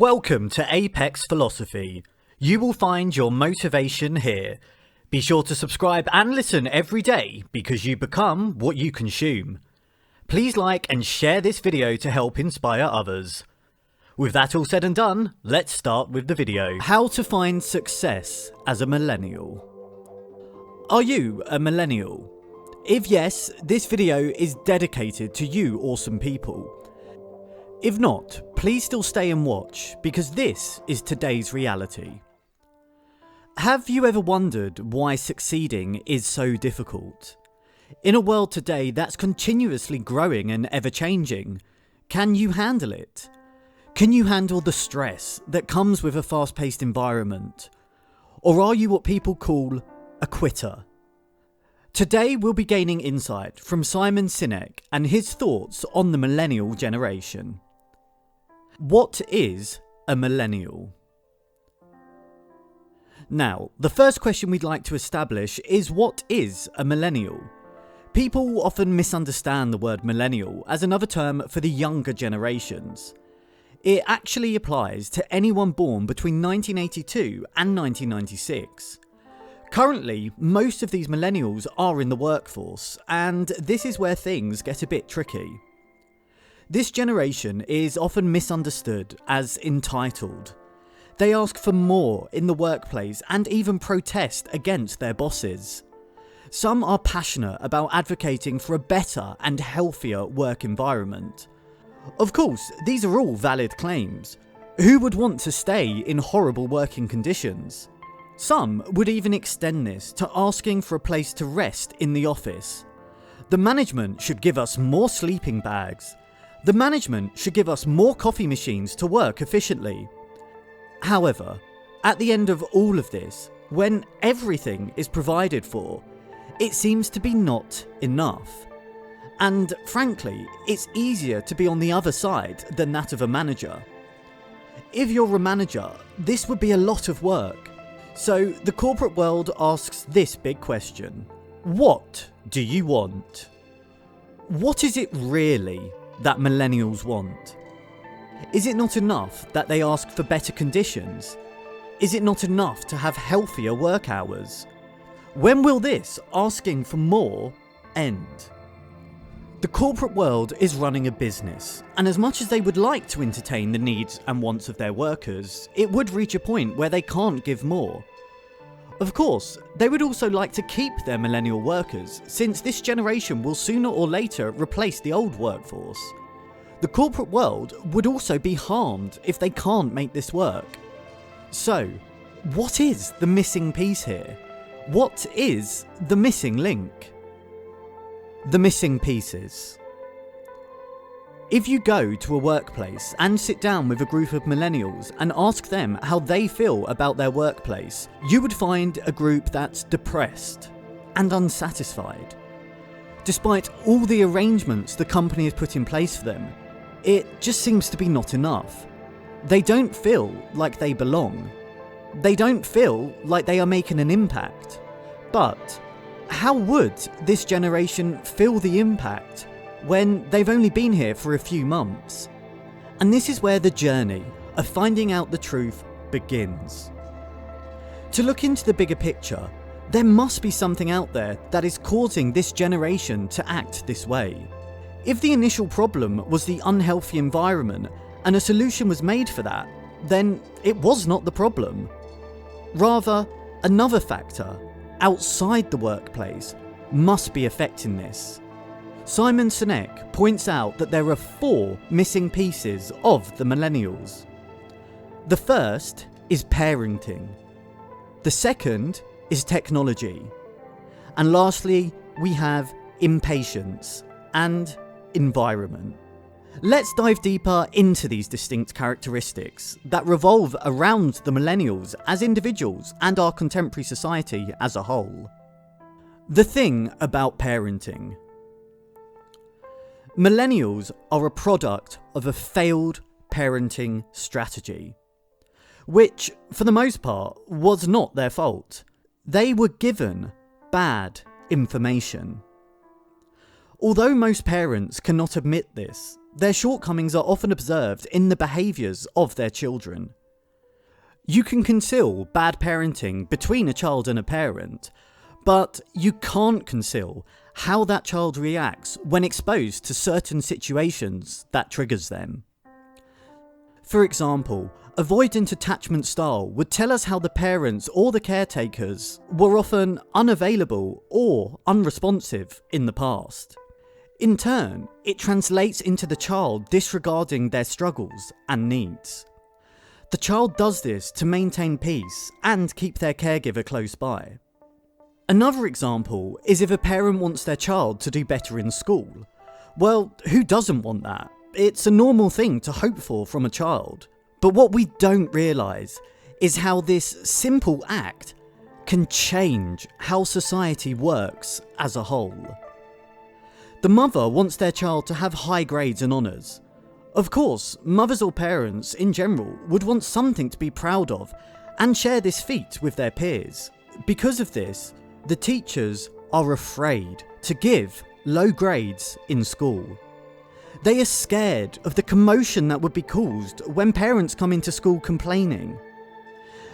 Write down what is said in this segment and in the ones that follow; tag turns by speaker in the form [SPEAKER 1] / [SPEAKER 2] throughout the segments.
[SPEAKER 1] Welcome to Apex Philosophy. You will find your motivation here. Be sure to subscribe and listen every day because you become what you consume. Please like and share this video to help inspire others. With that all said and done, let's start with the video. How to find success as a millennial. Are you a millennial? If yes, this video is dedicated to you awesome people. If not, please still stay and watch, because this is today's reality. Have you ever wondered why succeeding is so difficult? In a world today that's continuously growing and ever-changing, can you handle it? Can you handle the stress that comes with a fast-paced environment? Or are you what people call a quitter? Today we'll be gaining insight from Simon Sinek and his thoughts on the millennial generation. What is a millennial? Now, the first question we'd like to establish is, what is a millennial? People often misunderstand the word millennial as another term for the younger generations. It actually applies to anyone born between 1982 and 1996. Currently, most of these millennials are in the workforce, and this is where things get a bit tricky. This generation is often misunderstood as entitled. They ask for more in the workplace and even protest against their bosses. Some are passionate about advocating for a better and healthier work environment. Of course, these are all valid claims. Who would want to stay in horrible working conditions? Some would even extend this to asking for a place to rest in the office. The management should give us more sleeping bags. The management should give us more coffee machines to work efficiently. However, at the end of all of this, when everything is provided for, it seems to be not enough. And frankly, it's easier to be on the other side than that of a manager. If you're a manager, this would be a lot of work. So the corporate world asks this big question: what do you want? What is it really that millennials want? Is it not enough that they ask for better conditions? Is it not enough to have healthier work hours? When will this asking for more end? The corporate world is running a business, and as much as they would like to entertain the needs and wants of their workers, it would reach a point where they can't give more. Of course, they would also like to keep their millennial workers, since this generation will sooner or later replace the old workforce. The corporate world would also be harmed if they can't make this work. So, what is the missing piece here? What is the missing link? The missing pieces. If you go to a workplace and sit down with a group of millennials and ask them how they feel about their workplace, you would find a group that's depressed and unsatisfied. Despite all the arrangements the company has put in place for them, it just seems to be not enough. They don't feel like they belong. They don't feel like they are making an impact. But how would this generation feel the impact when they've only been here for a few months? And this is where the journey of finding out the truth begins. To look into the bigger picture, there must be something out there that is causing this generation to act this way. If the initial problem was the unhealthy environment and a solution was made for that, then it was not the problem. Rather, another factor outside the workplace must be affecting this. Simon Sinek points out that there are 4 missing pieces of the millennials. The first is parenting. The second is technology. And lastly, we have impatience and environment. Let's dive deeper into these distinct characteristics that revolve around the millennials as individuals and our contemporary society as a whole. The thing about parenting. Millennials are a product of a failed parenting strategy, which, for the most part, was not their fault. They were given bad information. Although most parents cannot admit this, their shortcomings are often observed in the behaviours of their children. You can conceal bad parenting between a child and a parent, but you can't conceal how that child reacts when exposed to certain situations that triggers them. For example, avoidant attachment style would tell us how the parents or the caretakers were often unavailable or unresponsive in the past. In turn, it translates into the child disregarding their struggles and needs. The child does this to maintain peace and keep their caregiver close by. Another example is if a parent wants their child to do better in school. Well, who doesn't want that? It's a normal thing to hope for from a child. But what we don't realise is how this simple act can change how society works as a whole. The mother wants their child to have high grades and honours. Of course, mothers or parents in general would want something to be proud of and share this feat with their peers. Because of this, the teachers are afraid to give low grades in school. They are scared of the commotion that would be caused when parents come into school complaining.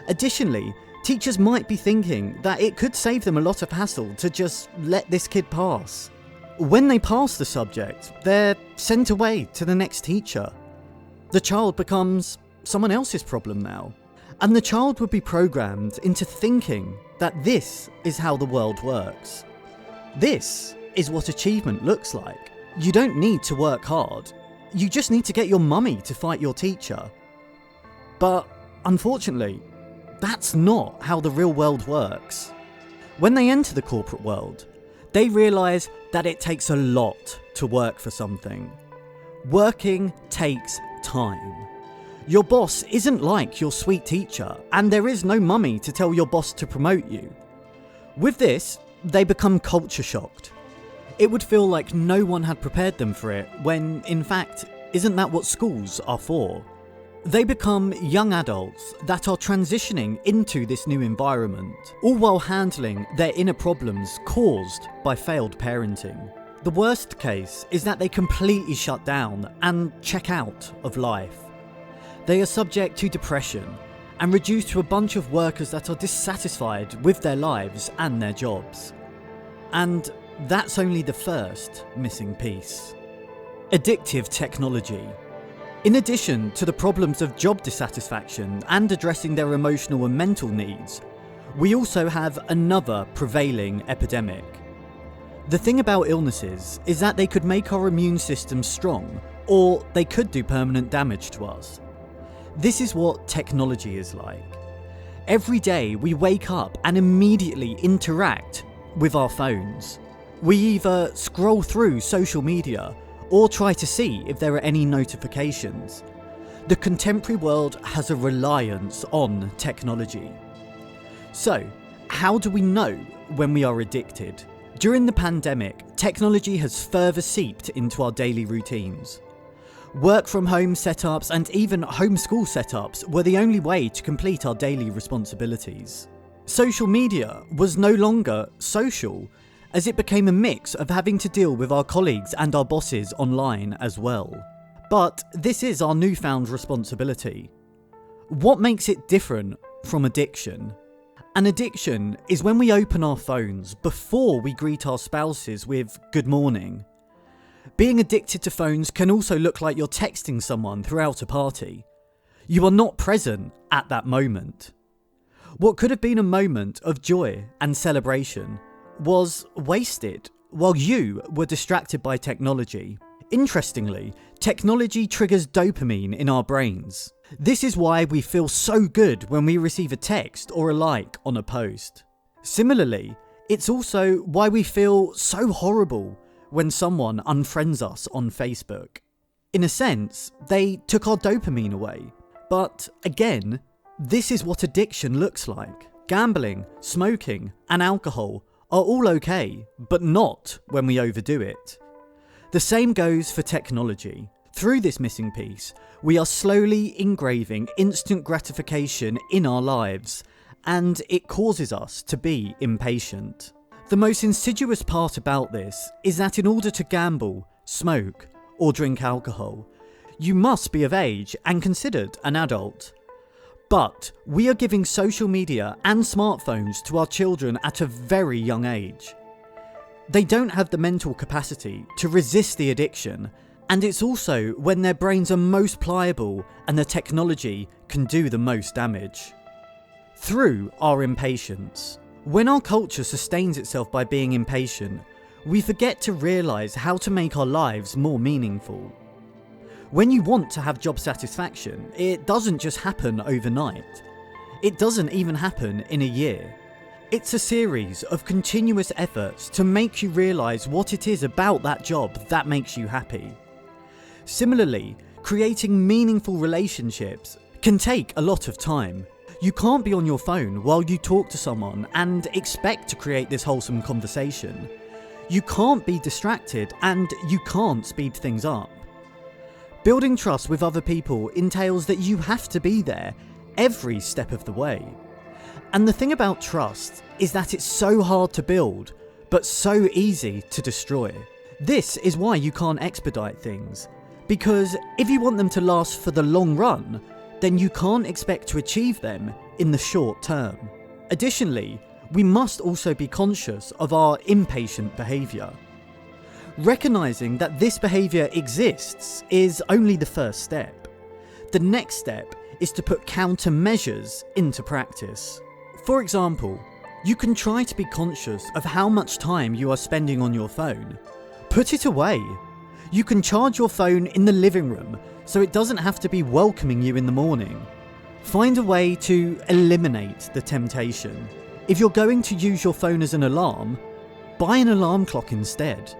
[SPEAKER 1] Additionally, teachers might be thinking that it could save them a lot of hassle to just let this kid pass. When they pass the subject, they're sent away to the next teacher. The child becomes someone else's problem now, and the child would be programmed into thinking that this is how the world works. This is what achievement looks like. You don't need to work hard. You just need to get your mummy to fight your teacher. But unfortunately, that's not how the real world works. When they enter the corporate world, they realise that it takes a lot to work for something. Working takes time. Your boss isn't like your sweet teacher, and there is no mummy to tell your boss to promote you. With this, they become culture shocked. It would feel like no one had prepared them for it, when, in fact, isn't that what schools are for? They become young adults that are transitioning into this new environment, all while handling their inner problems caused by failed parenting. The worst case is that they completely shut down and check out of life. They are subject to depression and reduced to a bunch of workers that are dissatisfied with their lives and their jobs. And that's only the first missing piece. Addictive technology. In addition to the problems of job dissatisfaction and addressing their emotional and mental needs, we also have another prevailing epidemic. The thing about illnesses is that they could make our immune system strong, or they could do permanent damage to us. This is what technology is like. Every day we wake up and immediately interact with our phones. We either scroll through social media or try to see if there are any notifications. The contemporary world has a reliance on technology. So, how do we know when we are addicted? During the pandemic, technology has further seeped into our daily routines. Work from home setups and even homeschool setups were the only way to complete our daily responsibilities. Social media was no longer social, as it became a mix of having to deal with our colleagues and our bosses online as well. But this is our newfound responsibility. What makes it different from addiction? An addiction is when we open our phones before we greet our spouses with good morning. Being addicted to phones can also look like you're texting someone throughout a party. You are not present at that moment. What could have been a moment of joy and celebration was wasted while you were distracted by technology. Interestingly, technology triggers dopamine in our brains. This is why we feel so good when we receive a text or a like on a post. Similarly, it's also why we feel so horrible when someone unfriends us on Facebook. In a sense, they took our dopamine away. But again, this is what addiction looks like. Gambling, smoking, and alcohol are all okay, but not when we overdo it. The same goes for technology. Through this missing piece, we are slowly engraving instant gratification in our lives, and it causes us to be impatient. The most insidious part about this is that in order to gamble, smoke, or drink alcohol. You must be of age and considered an adult. But we are giving social media and smartphones to our children at a very young age. They don't have the mental capacity to resist the addiction, and it's also when their brains are most pliable and the technology can do the most damage. Through our impatience. When our culture sustains itself by being impatient, we forget to realise how to make our lives more meaningful. When you want to have job satisfaction, it doesn't just happen overnight. It doesn't even happen in a year. It's a series of continuous efforts to make you realise what it is about that job that makes you happy. Similarly, creating meaningful relationships can take a lot of time. You can't be on your phone while you talk to someone and expect to create this wholesome conversation. You can't be distracted and you can't speed things up. Building trust with other people entails that you have to be there every step of the way. And the thing about trust is that it's so hard to build, but so easy to destroy. This is why you can't expedite things, because if you want them to last for the long run, then you can't expect to achieve them in the short term. Additionally, we must also be conscious of our impatient behaviour. Recognising that this behaviour exists is only the first step. The next step is to put countermeasures into practice. For example, you can try to be conscious of how much time you are spending on your phone. Put it away. You can charge your phone in the living room so it doesn't have to be welcoming you in the morning. Find a way to eliminate the temptation. If you're going to use your phone as an alarm, buy an alarm clock instead.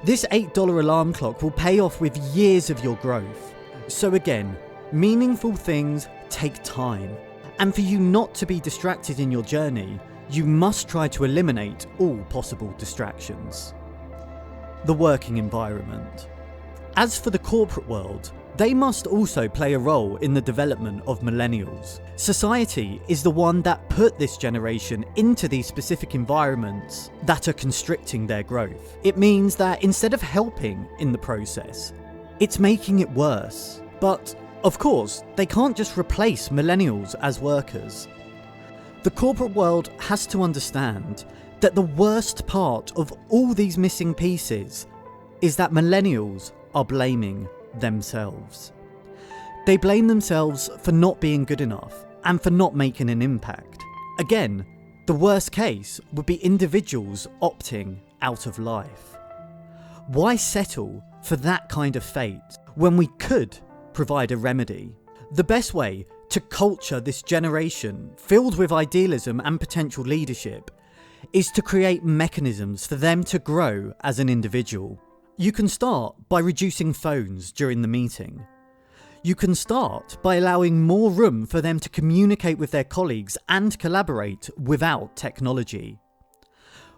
[SPEAKER 1] This $8 alarm clock will pay off with years of your growth. So again, meaningful things take time. And for you not to be distracted in your journey, you must try to eliminate all possible distractions. The working environment. As for the corporate world, they must also play a role in the development of millennials. Society is the one that put this generation into these specific environments that are constricting their growth. It means that instead of helping in the process, it's making it worse. But of course, they can't just replace millennials as workers. The corporate world has to understand that the worst part of all these missing pieces is that millennials are blaming themselves. They blame themselves for not being good enough and for not making an impact. Again, the worst case would be individuals opting out of life. Why settle for that kind of fate when we could provide a remedy? The best way to culture this generation filled with idealism and potential leadership is to create mechanisms for them to grow as an individual. You can start by reducing phones during the meeting. You can start by allowing more room for them to communicate with their colleagues and collaborate without technology.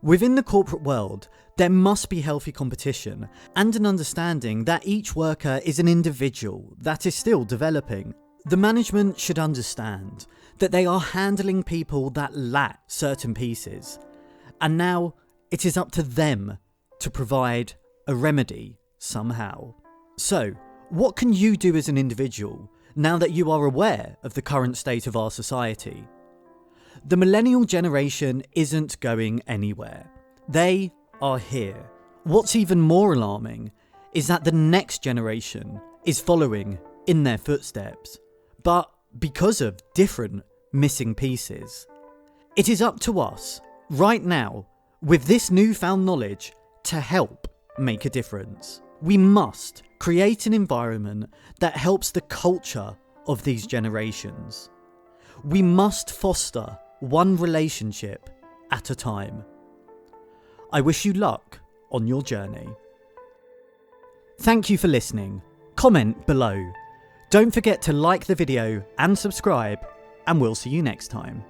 [SPEAKER 1] Within the corporate world, there must be healthy competition and an understanding that each worker is an individual that is still developing. The management should understand that they are handling people that lack certain pieces, and now it is up to them to provide a remedy somehow. So, what can you do as an individual now that you are aware of the current state of our society? The millennial generation isn't going anywhere. They are here. What's even more alarming is that the next generation is following in their footsteps, but because of different missing pieces. It is up to us, right now, with this newfound knowledge, to help make a difference. We must create an environment that helps the culture of these generations. We must foster one relationship at a time. I wish you luck on your journey. Thank you for listening. Comment below. Don't forget to like the video and subscribe, and we'll see you next time.